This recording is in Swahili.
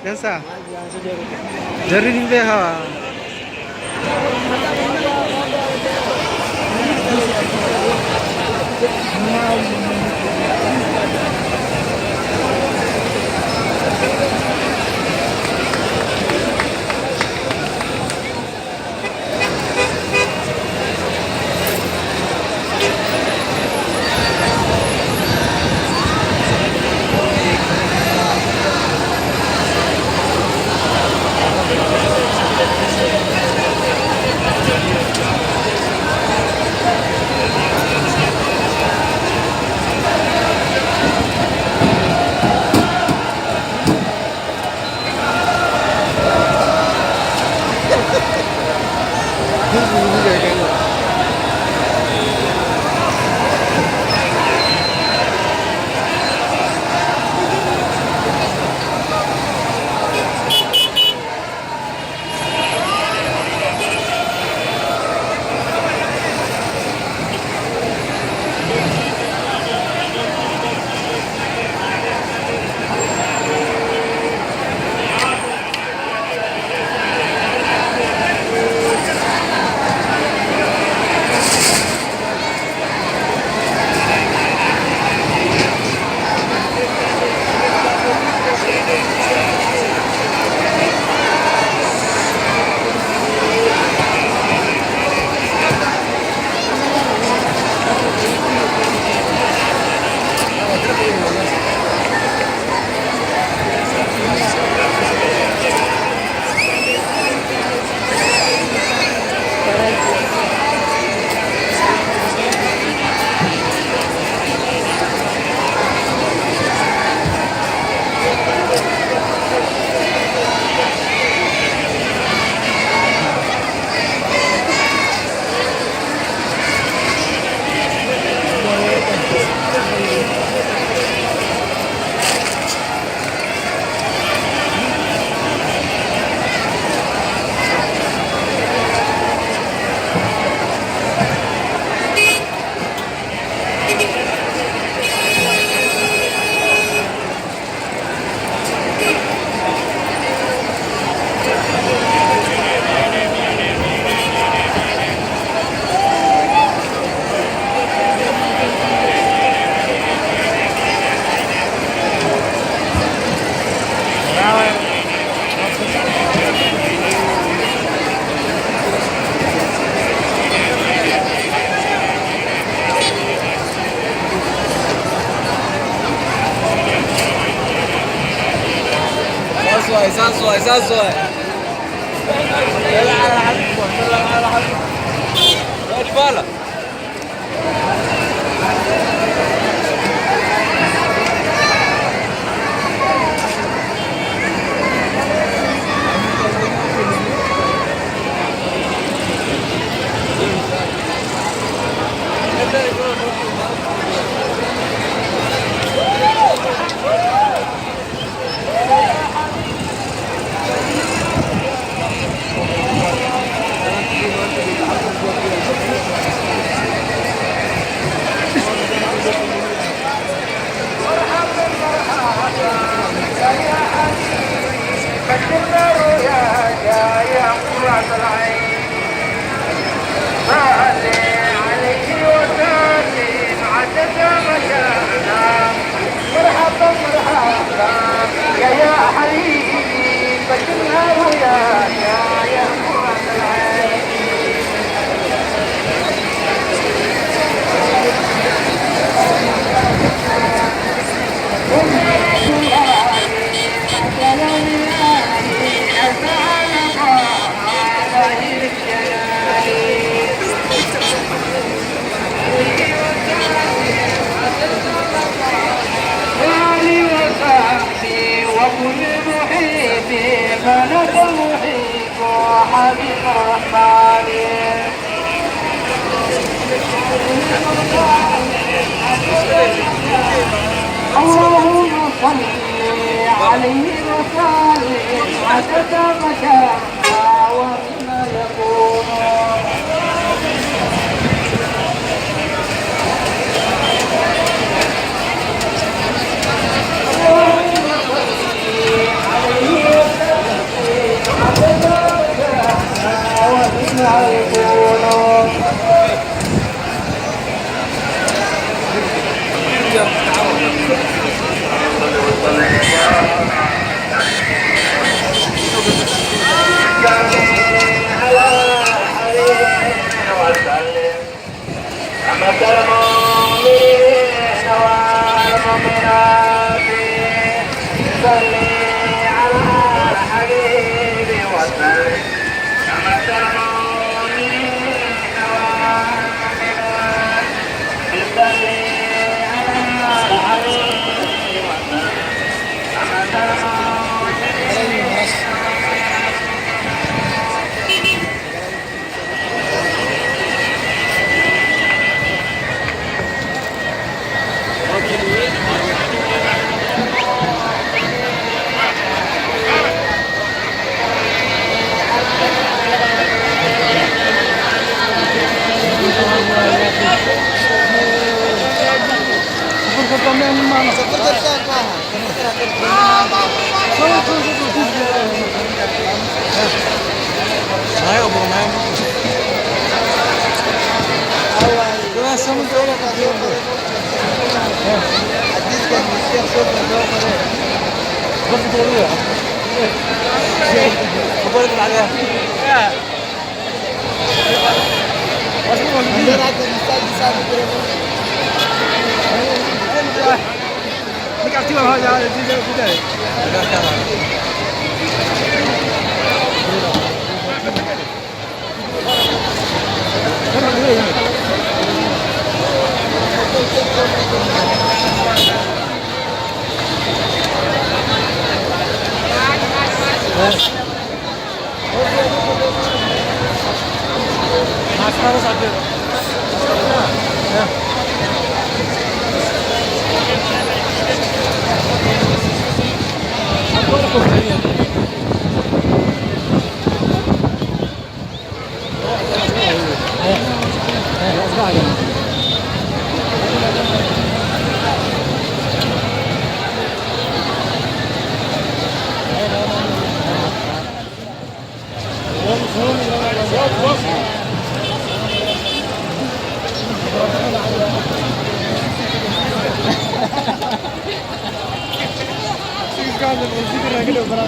Yan sa? Dari din ba ha?300. يلا على حبيبك يلا على حبيبك يا جبالة اللهم صل عليه وسلم عدد مكانها وما يكون اللهم صل عليه المؤمنين والمؤمنات يصلي عليه وسلم كما Ayo, bro, main. Kena sama tu orang tak tahu. Hadis kan mesti aku tahu mana. Kau betul ya? Kau boleh tanya. Ya. Masuk mana? Anda nak bisa berapa? Ni kat sini lah, jangan di sini kita. Dah sekarang. Masker saja. Ya. Aku ada pembelian. Sim, cara, não consigo, não é que deu para.